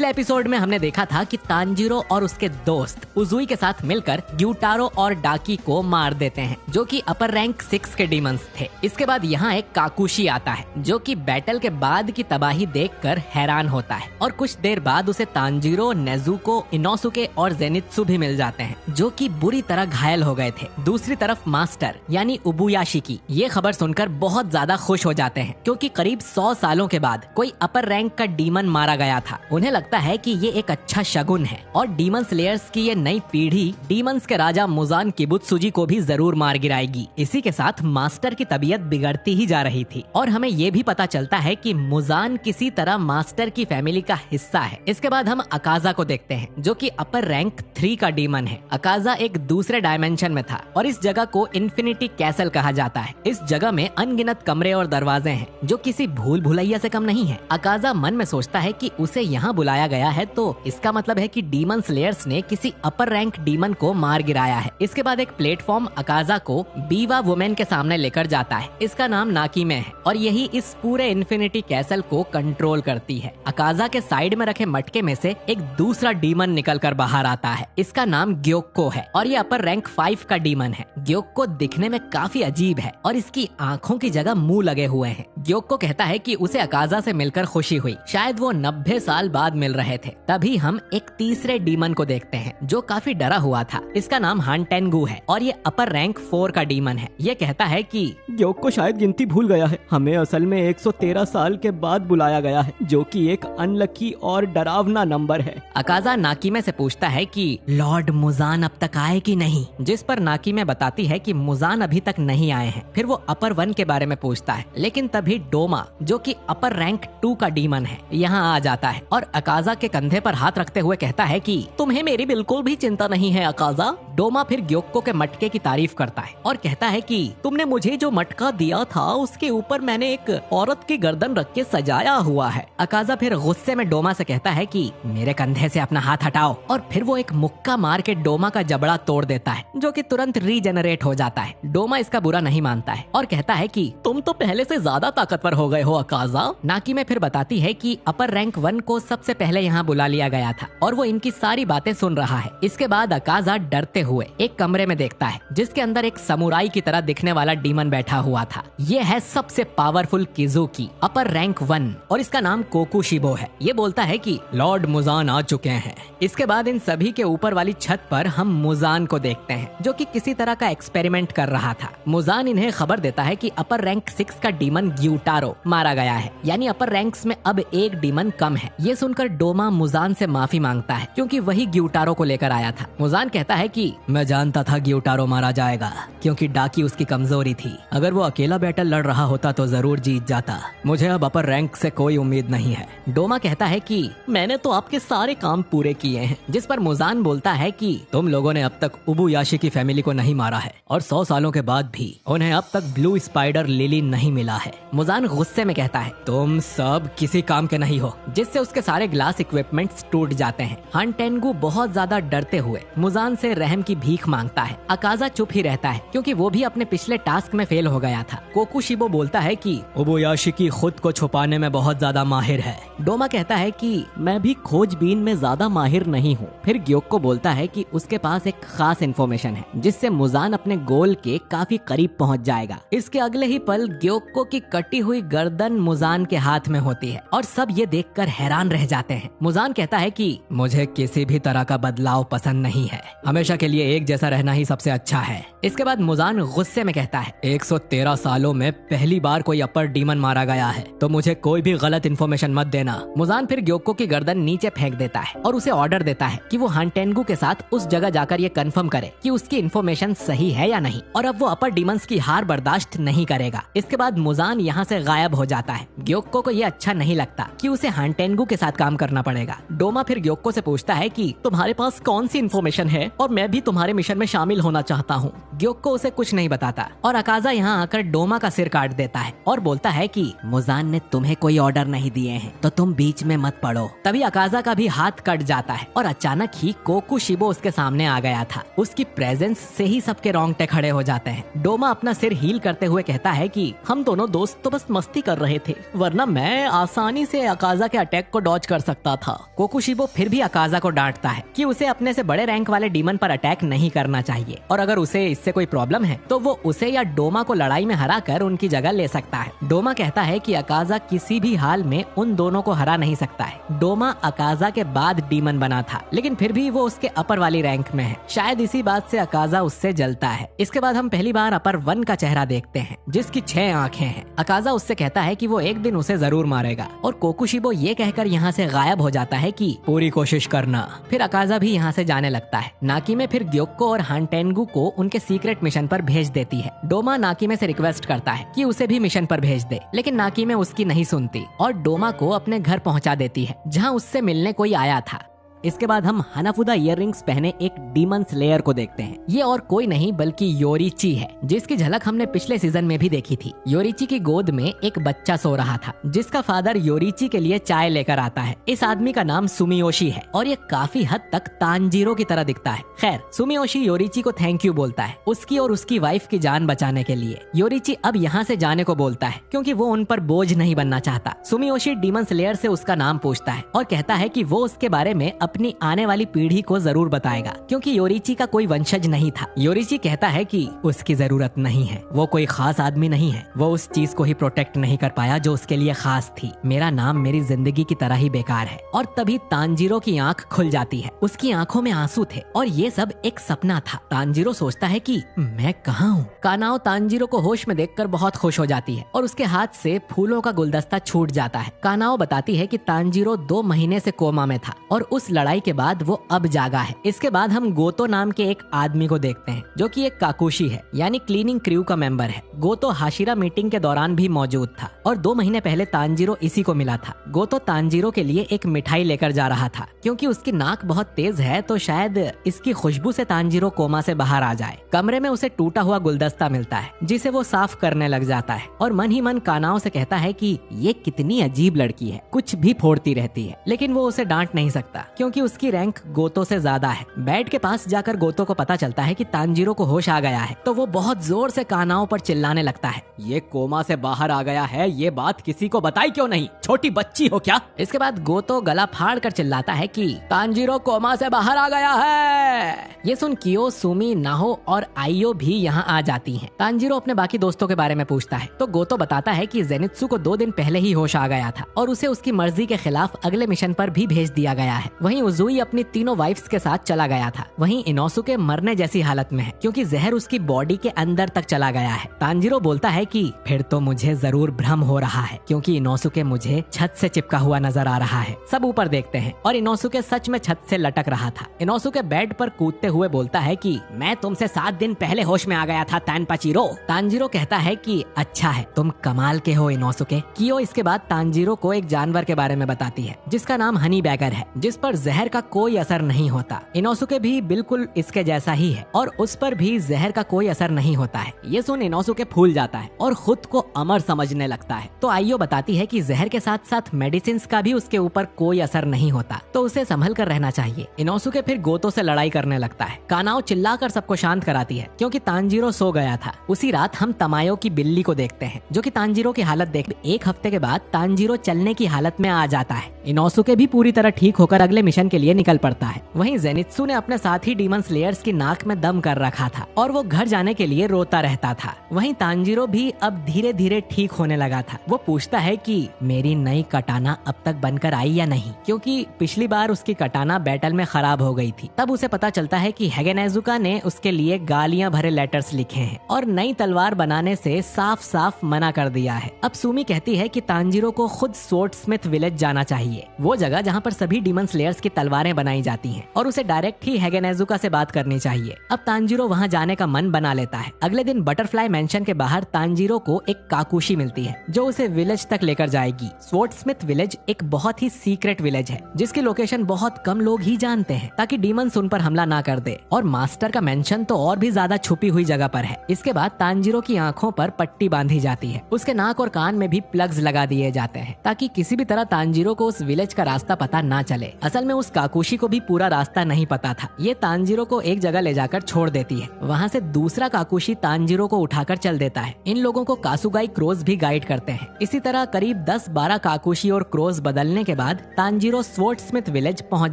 पिछले एपिसोड में हमने देखा था कि तांजीरो और उसके दोस्त उजुई के साथ मिलकर ग्यूटारो और डाकी को मार देते हैं, जो कि अपर रैंक 6 के डीमंस थे। इसके बाद यहाँ एक काकुशी आता है जो कि बैटल के बाद की तबाही देखकर हैरान होता है और कुछ देर बाद उसे तांजीरो, नेजुको, इनोसुके और जेनित्सु भी मिल जाते हैं, जो कि बुरी तरह घायल हो गए थे। दूसरी तरफ मास्टर यानी उबुयाशिकी ये खबर सुनकर बहुत ज्यादा खुश हो जाते हैं, क्योंकि करीब 100 सालों के बाद कोई अपर रैंक का डीमन मारा गया था। उन्हें लगता है कि ये एक अच्छा शगुन है और डीमन स्लेयर्स की ये नई पीढ़ी डीमंस के राजा मुजान किबुत्सुजी को भी जरूर मार गिराएगी। इसी के साथ मास्टर की तबीयत बिगड़ती ही जा रही थी और हमें ये भी पता चलता है कि मुजान किसी तरह मास्टर की फैमिली का हिस्सा है। इसके बाद हम अकाजा को देखते हैं, जो कि अपर रैंक 3 का डीमन है। अकाजा एक दूसरे डायमेंशन में था और इस जगह को इन्फिनिटी कैसल कहा जाता है। इस जगह में अनगिनत कमरे और दरवाजे हैं, जो किसी भूल भुलैया से कम नहीं है। अकाजा मन में सोचता है कि उसे यहाँ बुलाया गया है, तो इसका मतलब है कि डीमन स्लेयर्स ने किसी अपर रैंक डीमन को मार गिराया है। इसके बाद एक प्लेटफॉर्म अकाजा को बीवा वुमेन के सामने लेकर जाता है। इसका नाम नाकीमे है और यही इस पूरे इन्फिनिटी कैसल को कंट्रोल करती है। अकाजा के साइड में रखे मटके में से एक दूसरा डीमन निकल कर बाहर आता है। इसका नाम ग्योक्को है और ये अपर रैंक 5 का डीमन है। ग्योक्को दिखने में काफी अजीब है और इसकी आंखों की जगह मुंह लगे हुए हैं। ग्योक्को कहता है कि उसे अकाजा से मिलकर खुशी हुई, शायद वो 90 साल बाद मिल रहे थे। तभी हम एक तीसरे डीमन को देखते हैं जो काफी डरा हुआ था। इसका नाम हानटेंगू है और ये अपर रैंक 4 का डीमन है। ये कहता है कि ग्योक्को शायद गिनती भूल गया है। हमें असल में 113 साल के बाद बुलाया गया है, जो कि एक अनलकी और डरावना नंबर है। अकाजा नाकीमे से पूछता है कि लॉर्ड मुजान अब तक आए कि नहीं, जिस पर नाकीमे बताती है कि मुजान अभी तक नहीं आए हैं। फिर वो अपर 1 के बारे में पूछता है, लेकिन तभी डोमा जो कि अपर रैंक 2 का डीमन है यहाँ आ जाता है और अकाजा के कंधे पर हाथ रखते हुए कहता है कि तुम्हें मेरी बिल्कुल भी चिंता नहीं है अकाजा। डोमा फिर ग्योक्को के मटके की तारीफ करता है और कहता है कि तुमने मुझे जो मटका दिया था उसके ऊपर मैंने एक औरत की गर्दन रख के सजाया हुआ है। अकाजा फिर गुस्से में डोमा से कहता है कि मेरे कंधे से अपना हाथ हटाओ और फिर वो एक मुक्का मार के डोमा का जबड़ा तोड़ देता है, जो कि तुरंत रीजेनरेट हो जाता है। डोमा इसका बुरा नहीं मानता है और कहता है कि तुम तो पहले से ज्यादा ताकतवर हो गए हो अकाजा। नाकी में फिर बताती है कि अपर रैंक 1 को सबसे पहले यहाँ बुला लिया गया था और वो इनकी सारी बातें सुन रहा है। इसके बाद अकाजा डरते हुए एक कमरे में देखता है जिसके अंदर एक समुराई की तरह दिखने वाला डीमन बैठा हुआ था। ये है सबसे पावरफुल किजुकी, अपर रैंक 1 और इसका नाम कोकुशिबो है। ये बोलता है कि लॉर्ड मुजान आ चुके हैं। इसके बाद इन सभी के ऊपर वाली छत पर हम मुजान को देखते हैं, जो कि किसी तरह का एक्सपेरिमेंट कर रहा था। मुजान इन्हें खबर देता है कि अपर रैंक 6 का डीमन ग्यूटारो मारा गया है, यानी अपर रैंक्स में अब एक डीमन कम है। ये सुनकर डोमा मुजान से माफी मांगता है, क्योंकि वही ग्यूटारो को लेकर आया था। मुजान कहता है कि मैं जानता था ग्यूटारो मारा जाएगा, क्योंकि डाकी उसकी कमजोरी थी। अगर वो अकेला बैटल लड़ रहा होता तो जरूर जीत जाता। मुझे अब अपर रैंक से कोई उम्मीद नहीं है। डोमा कहता है कि मैंने तो आपके सारे काम पूरे किए हैं, जिस पर मुजान बोलता है कि तुम लोगों ने अब तक उबुयाशी की फैमिली को नहीं मारा है और 100 सालों के बाद भी उन्हें अब तक ब्लू स्पाइडर लिली नहीं मिला है। मुजान गुस्से में कहता है तुम सब किसी काम के नहीं हो, जिससे उसके सारे ग्लास इक्विपमेंट्स टूट जाते हैं। हानटेंगू बहुत ज्यादा डरते हुए मुजान से रहम की भीख मांगता है। अकाजा चुप ही रहता है, क्योंकि वो भी अपने पिछले टास्क में फेल हो गया था। कोकुशिबो बोलता है कि उबुयाशिकी खुद को छुपाने में बहुत ज्यादा माहिर है। डोमा कहता है कि मैं भी खोजबीन में ज्यादा माहिर नहीं हूँ। फिर ग्योक्को बोलता है कि उसके पास एक खास इन्फॉर्मेशन है, जिससे मुजान अपने गोल के काफी करीब पहुँच जाएगा। इसके अगले ही पल ग्योक्को की कटी हुई गर्दन मुजान के हाथ में होती है और सब ये देखकर हैरान रह जाते हैं। मुजान कहता है कि मुझे किसी भी तरह का बदलाव पसंद नहीं है, हमेशा के लिए एक जैसा रहना ही सबसे अच्छा है। इसके बाद मुजान गुस्से में कहता है 113 सालों में पहली बार कोई अपर डीमन मारा गया है, तो मुझे कोई भी गलत इन्फॉर्मेशन मत देना। मुजान फिर ग्योक्को की गर्दन नीचे फेंक देता है और उसे ऑर्डर देता है कि वो हानटेंगू के साथ उस जगह जाकर ये कंफर्म करे कि उसकी इन्फॉर्मेशन सही है या नहीं, और अब वो अपर डीमंस की हार बर्दाश्त नहीं करेगा। इसके बाद मुजान यहाँ से गायब हो जाता है। ग्योक्को को ये अच्छा नहीं लगता कि उसे हानटेंगू के साथ काम करना पड़ेगा। डोमा फिर ग्योक्को से पूछता है कि तुम्हारे पास कौन सी इन्फॉर्मेशन है और मैं भी तुम्हारे मिशन में शामिल होना चाहता हूँ। ग्योक्को उसे कुछ नहीं बताता और अकाजा यहाँ आकर डोमा का सिर काट देता है और बोलता है कि मुजान ने तुम्हें कोई ऑर्डर नहीं दिए हैं तो तुम बीच में मत पड़ो। तभी अकाजा का भी हाथ कट जाता है और अचानक ही कोकुशिबो उसके सामने आ गया था। उसकी प्रेजेंस से ही सबके रोंगटे खड़े हो जाते हैं। डोमा अपना सिर हील करते हुए कहता है कि हम दोनों दोस्त तो बस मस्ती कर रहे थे, वरना मैं आसानी से अकाजा के अटैक को डॉज कर सकता था। कोकुशिबो फिर भी अकाजा को डांटता है कि उसे अपने से बड़े रैंक वाले डीमन पर अटैक नहीं करना चाहिए और अगर उसे इससे कोई प्रॉब्लम है तो वो उसे या डोमा को लड़ाई में हरा कर उनकी जगह ले सकता है। डोमा कहता है कि अकाजा किसी भी हाल में उन दोनों को हरा नहीं सकता है। डोमा अकाजा के बाद डीमन बना था लेकिन फिर भी वो उसके अपर वाली रैंक में है। शायद इसी बात से अकाजा उससे जलता है। इसके बाद हम पहली बार अपर 1 का चेहरा देखते हैं जिसकी 6 आंखें हैं। अकाजा उससे कहता है कि वो एक दिन उसे जरूर मारेगा और कोकुशिबो ये कहकर यहाँ से गायब हो जाता है कि पूरी कोशिश करना। फिर अकाजा भी यहाँ से जाने लगता है। नाकीमे फिर ग्योक्को और हांटेंगु को उनके सीक्रेट मिशन पर भेज देती है। डोमा नाकीमे से रिक्वेस्ट करता है कि उसे भी मिशन पर भेज दे लेकिन नाकीमे उसकी नहीं सुनती और डोमा को अपने घर पहुंचा देती है जहां उससे मिलने कोई आया था। इसके बाद हम हनाफुदा इयररिंग्स पहने एक डीमन स्लेयर को देखते हैं। ये और कोई नहीं बल्कि योरिची है जिसकी झलक हमने पिछले सीजन में भी देखी थी। योरिची की गोद में एक बच्चा सो रहा था जिसका फादर योरिची के लिए चाय लेकर आता है। इस आदमी का नाम सुमियोशी है और ये काफी हद तक तांजीरो की तरह दिखता है। खैर सुमियोशी योरिची को थैंक यू बोलता है उसकी और उसकी वाइफ की जान बचाने के लिए। योरिची अब यहाँ से जाने को बोलता है क्योंकि वो उन पर बोझ नहीं बनना चाहता। सुमियोशी डीमन स्लेयर से उसका नाम पूछता है और कहता है कि वो उसके बारे में अपनी आने वाली पीढ़ी को जरूर बताएगा क्योंकि योरिची का कोई वंशज नहीं था। योरिची कहता है कि उसकी जरूरत नहीं है, वो कोई खास आदमी नहीं है, वो उस चीज को ही प्रोटेक्ट नहीं कर पाया जो उसके लिए खास थी। मेरा नाम मेरी जिंदगी की तरह ही बेकार है। और तभी तांजीरो की आंख खुल जाती है। उसकी आंखों में आंसू थे और ये सब एक सपना था। तांजीरो सोचता है कि मैं कहाँ हूँ। कानाओ तांजीरो को होश में देखकर बहुत खुश हो जाती है और उसके हाथ से फूलों का गुलदस्ता छूट जाता है। कानाओ बताती है कि तांजीरो 2 महीने से कोमा में था और उस लड़ाई के बाद वो अब जागा है। इसके बाद हम गोतो नाम के एक आदमी को देखते हैं जो कि एक काकुशी है यानी क्लीनिंग क्रू का मेंबर है। गोतो हाशिरा मीटिंग के दौरान भी मौजूद था और 2 महीने पहले तांजीरो इसी को मिला था। गोतो तांजीरो के लिए एक मिठाई लेकर जा रहा था क्योंकि उसकी नाक बहुत तेज है तो शायद इसकी खुशबू से तांजीरो कोमा से बाहर आ जाए। कमरे में उसे टूटा हुआ गुलदस्ता मिलता है जिसे वो साफ करने लग जाता है और मन ही मन कानाओ से कहता है कि ये कितनी अजीब लड़की है, कुछ भी फोड़ती रहती है। लेकिन वो उसे डांट नहीं सकता क्योंकि उसकी रैंक गोतो से ज्यादा है। बेड के पास जाकर गोतो को पता चलता है कि तांजीरो को होश आ गया है तो वो बहुत जोर से कानाओ पर चिल्लाने लगता है, ये कोमा से बाहर आ गया है, ये बात किसी को बताई क्यों नहीं, छोटी बच्ची हो क्या। इसके बाद गोतो गला फाड़ कर चिल्लाता है कि तांजीरो कोमा से बाहर आ गया है। ये सुन कियो, सुमी, नाहो और आइयो भी यहाँ आ जाती हैं। तांजीरो अपने बाकी दोस्तों के बारे में पूछता है तो गोतो बताता है कि जेनित्सु को 2 दिन पहले ही होश आ गया था और उसे उसकी मर्जी के खिलाफ अगले मिशन पर भी भेज दिया गया है। वहीं उजुई अपनी तीनों वाइफ्स के साथ चला गया था। वहीं इनोसुके मरने जैसी हालत में है क्योंकि जहर उसकी बॉडी के अंदर तक चला गया है। तांजीरो बोलता है कि फिर तो मुझे जरूर भ्रम हो रहा है क्योंकि इनोसुके मुझे छत से चिपका हुआ नजर आ रहा है। सब ऊपर देखते हैं और इनोसुके सच में छत से लटक रहा था। इनोसुके बेड पर कूदते हुए बोलता है कि मैं तुमसे 7 दिन पहले होश में आ गया था तानपाचीरो। तांजीरो कहता है कि अच्छा है, तुम कमाल के हो इनोसुके। कियो इसके बाद तांजीरो को एक जानवर के बारे में बताती है जिसका नाम हनी बैगर है, जिस पर जहर का कोई असर नहीं होता। इनोसुके भी बिल्कुल इसके जैसा ही है और उस पर भी जहर का कोई असर नहीं होता है। ये सुन इनोसुके फूल जाता है और खुद को अमर समझने लगता है। तो आइयो बताती है कि जहर के साथ साथ मेडिसिन का भी उसके ऊपर कोई असर नहीं होता तो उसे संभल कर रहना चाहिए। इनोसुके फिर गोतो से लड़ाई करने लगता है। कानाओ चिल्लाकर सबको शांत कराती है क्योंकि तांजीरो सो गया था। उसी रात हम तमायो की बिल्ली को देखते हैं जो कि तांजीरो की हालत देख 1 हफ्ते के बाद तांजीरो चलने की हालत में आ जाता है। इनोसुके भी पूरी तरह ठीक होकर अगले मिशन के लिए निकल पड़ता है। वहीं जेनित्सु ने अपने साथी डीमन स्लेयर्स की नाक में दम कर रखा था और वो घर जाने के लिए रोता रहता था। वहीं तांजीरो भी अब धीरे धीरे ठीक होने लगा था। वो पूछता है कि मेरी नई कटाना अब तक बनकर आई या नहीं, क्योंकि पिछली बार उसकी कटाना बैटल में खराब हो गई थी। तब उसे पता चलता है कि हेगेनेजुका ने उसके लिए गालियां भरे लेटर्स लिखे हैं और नई तलवार बनाने से साफ साफ मना कर दिया है। अब सुमी कहती है कि तांजीरो को खुद स्वॉर्ड स्मिथ विलेज जाना चाहिए, वो जगह जहाँ पर सभी डीमन स्लेयर्स की तलवारें बनाई जाती हैं और उसे डायरेक्ट ही हेगेनेजुका से बात करनी चाहिए। अब तांजीरो वहाँ जाने का मन बना लेता है। अगले दिन बटरफ्लाई मेंशन के बाहर तांजीरो को एक काकुशी मिलती है जो उसे विलेज तक लेकर जाएगी। स्वॉर्डस्मिथ विलेज एक बहुत ही सीक्रेट विलेज है जिसकी लोकेशन बहुत कम लोग ही जानते हैं ताकि डीमंस उन पर हमला ना कर दे, और मास्टर का मेंशन तो और भी ज्यादा छुपी हुई जगह पर है। इसके बाद तांजीरो की आंखों पर पट्टी बांधी जाती है, उसके नाक और कान में भी प्लग्स लगा दिए जाते हैं ताकि किसी भी तरह तांजीरो को उस विलेज का रास्ता पता ना चले। असल में उस काकुशी को भी पूरा रास्ता नहीं पता था। ये तांजीरो को एक जगह ले जाकर छोड़ देती है। वहाँ से दूसरा काकुशी तांजीरो को उठाकर चल देता है। इन लोगों को कासुगाई क्रोज भी गाइड करते हैं। इसी तरह करीब 10-12 काकुशी और क्रोज बदलने के बाद तांजीरो स्वॉर्डस्मिथ विलेज पहुंच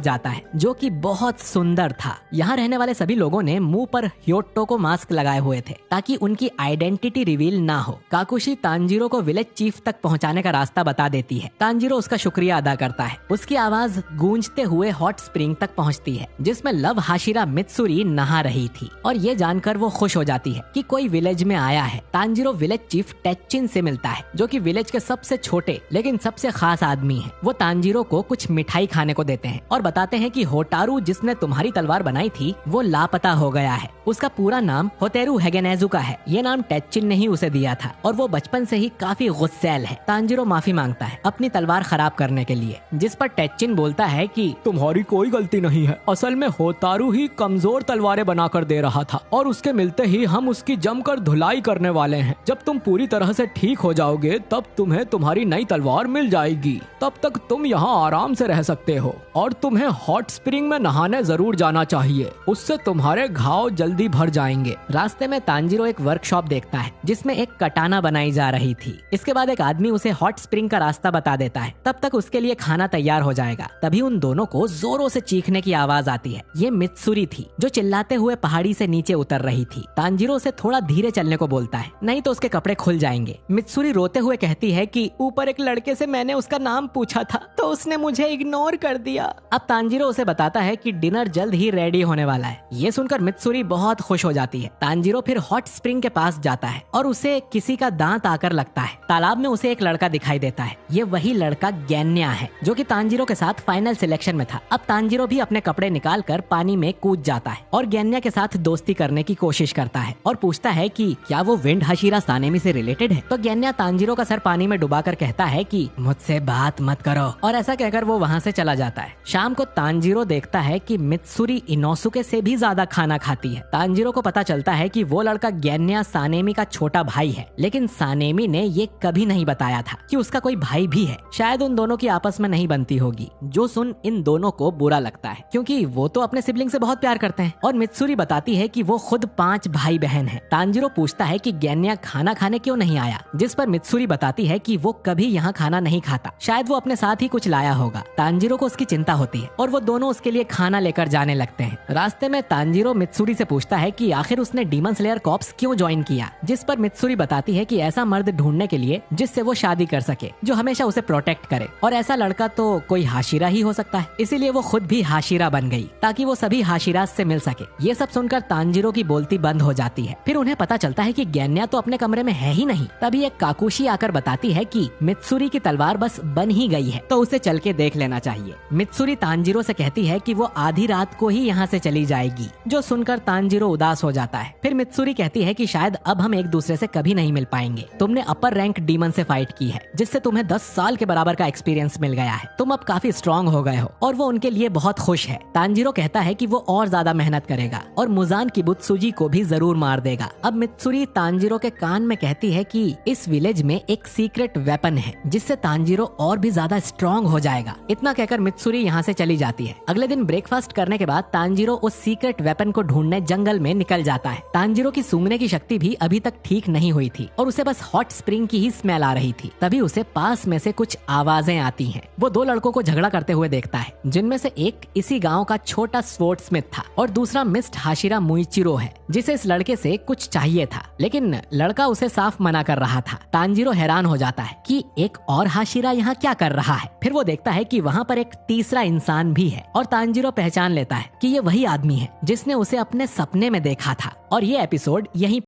जाता है जो कि बहुत सुंदर था। यहाँ रहने वाले सभी लोगों ने मुंह पर ह्योटो को मास्क लगाए हुए थे ताकि उनकी आइडेंटिटी रिवील ना हो। काकुशी तांजीरो को विलेज चीफ तक पहुंचाने का रास्ता बता देती है। तांजीरो उसका शुक्रिया अदा करता है। उसकी आवाज गूंजते हुए हॉट स्प्रिंग तक पहुंचती है जिसमें लव हाशिरा मित्सुरी नहा रही थी, और ये जानकर वो खुश हो जाती है कि कोई विलेज में आया है। तांजीरो विलेज चीफ टेचिन से मिलता है जो कि विलेज के सबसे छोटे लेकिन सबसे खास आदमी है। वो तांजीरो को कुछ मिठाई खाने को देते हैं और बताते हैं कि होटारू जिसने तुम्हारी तलवार बनाई थी वो लापता हो गया है। उसका पूरा नाम होतेरू हेगेनेजुका है। ये नाम टेचिन ने ही उसे दिया था और वो बचपन से ही काफी गुस्सैल है। तांजीरो माफी मांगता है अपनी तलवार खराब करने के लिए, जिस पर टेचिन बोलता है कि तुम्हारी कोई गलती नहीं है, असल में होतारू ही कमजोर तलवारें बनाकर दे रहा था और उसके मिलते ही हम उसकी जमकर धुलाई करने वाले हैं। जब तुम पूरी तरह से ठीक हो जाओगे तब तुम्हें तुम्हारी नई तलवार मिल जाएगी। तब तक तुम यहाँ आराम से रह सकते हो और तुम्हें हॉट स्प्रिंग में नहाने जरूर जाना चाहिए, उससे तुम्हारे घाव जल्दी भर जाएंगे। रास्ते में तांजीरो एक वर्कशॉप देखता है जिसमें एक कटाना बनाई जा रही थी। इसके बाद एक आदमी उसे हॉट स्प्रिंग का रास्ता बता देता है। तब तक उसके लिए खाना तैयार हो जाएगा। तभी उन दोनों को जोरों से चीखने की आवाज आती है। ये मित्सुरी थी जो चिल्लाते हुए पहाड़ी से नीचे उतर रही थी। तांजीरो उसे थोड़ा धीरे चलने को बोलता है, नहीं तो उसके कपड़े खुल जाएंगे। मित्सुरी रोते हुए कहती है कि ऊपर एक लड़के से मैंने उसका नाम पूछा था तो उसने मुझे इग्नोर कर दिया। अब तांजीरो उसे बताता है कि डिनर जल्द ही रेडी होने वाला है। ये सुनकर मित्सुरी बहुत खुश हो जाती है। तांजीरो फिर हॉट स्प्रिंग के पास जाता है और उसे किसी का दांत आकर लगता है। तालाब में उसे एक लड़का दिखाई देता है। ये वही लड़का गैन्या है जो कि तांजीरो के साथ फाइनल सिलेक्शन में था। अब तांजीरो भी अपने कपड़े निकाल कर पानी में कूद जाता है और गैन्या के साथ दोस्ती करने की कोशिश करता है और पूछता है कि क्या वो विंड हाशिरा सानेमी से रिलेटेड है। तो गैन्या तांजीरो का सर पानी में डुबाकर कहता है कि मुझसे बात मत करो, और ऐसा कहकर वो वहाँ से चला जाता है। शाम को तांजीरो देखता है कि मित्सुरी इनोसुके से भी ज्यादा खाना खाती है। तांजीरो को पता चलता है कि वो लड़का गैन्या सानेमी का छोटा भाई है, लेकिन सानेमी ने ये कभी नहीं बताया था कि उसका कोई भाई भी है। शायद उन दोनों की आपस में नहीं बनती होगी, जो सुन इन दोनों को बुरा लगता है क्योंकि वो तो अपने सिबलिंग से बहुत प्यार करते हैं। और मित्सुरी बताती है कि वो खुद 5 भाई बहन है। तांजीरो पूछता है कि गैन्या खाना खाने क्यों नहीं आया, जिस पर मित्सुरी बताती है कि वो कभी यहाँ खाना नहीं खाता, शायद वो अपने साथ ही कुछ लाया होगा। तांजीरो को उसकी चिंता होती है और वो दोनों उसके लिए खाना लेकर जाने लगते हैं। रास्ते में तांजीरो मित्सुरी से पूछता है कि आखिर उसने डीमन स्लेयर कॉर्प्स क्यों ज्वाइन किया, जिस पर मित्सुरी बताती है कि ऐसा मर्द ढूंढने के लिए जिससे वो शादी कर सके, जो हमेशा उसे प्रोटेक्ट करे, और ऐसा लड़का तो कोई हाशिरा ही हो सकता है। इसीलिए वो खुद भी हाशिरा बन गई ताकि वो सभी हाशिराज से मिल सके। ये सब सुनकर तांजीरो की बोलती बंद हो जाती है। फिर उन्हें पता चलता है कि गैन्या तो अपने कमरे में है ही नहीं। तभी एक काकुशी आकर बताती है कि मित्सुरी की तलवार बस बन ही गई है तो उसे चल के देख लेना चाहिए। मित्सुरी तांजीरो से कहती है कि वो आधी रात को ही यहाँ से चली जाएगी, जो सुनकर तांजीरो उदास हो जाता है। फिर मित्सुरी कहती है कि शायद अब हम एक दूसरे से कभी नहीं मिल पाएंगे। तुमने अपर रैंक डीमन से फाइट की है जिससे तुम्हें 10 साल के बराबर का एक्सपीरियंस मिल गया है। तुम अब काफी स्ट्रॉन्ग हो गए हो, और वो उनके लिए बहुत खुश है। तांजीरो कहता है कि वो और ज्यादा मेहनत करेगा और मुजान किबुत्सुजी को भी जरूर मार देगा। अब मित्सुरी तांजीरो के कान में कहती है कि इस विलेज में एक सीक्रेट वेपन है जिससे तांजीरो और भी ज्यादा स्ट्रॉन्ग हो जाएगा। इतना कहकर मित्सुरी यहाँ से चली जाती है। अगले दिन ब्रेकफास्ट करने के बाद तांजीरो उस सीक्रेट वेपन को ढूंढने जंगल में निकल जाता है। तांजीरो की सूंघने की शक्ति भी अभी तक ठीक नहीं हुई थी और उसे बस हॉट स्प्रिंग की ही स्मेल आ रही थी। तभी उसे पास में से कुछ आवाजें आती हैं। वो 2 लड़कों को झगड़ा करते हुए देखता है, जिनमें से एक इसी गांव का छोटा स्वॉर्डस्मिथ था और दूसरा मिस्ट हाशिरा मुइचिरो है, जिसे इस लड़के से कुछ चाहिए था, लेकिन लड़का उसे साफ मना कर रहा था। तांजीरो हैरान हो जाता है कि एक और हाशिरा यहाँ क्या कर रहा है। फिर वो देखता है कि वहाँ पर एक तीसरा इंसान भी है और तांजीरो पहचान लेता है कि ये वही आदमी है जिसने उसे अपने सपने में देखा था। और ये एपिसोड यहीं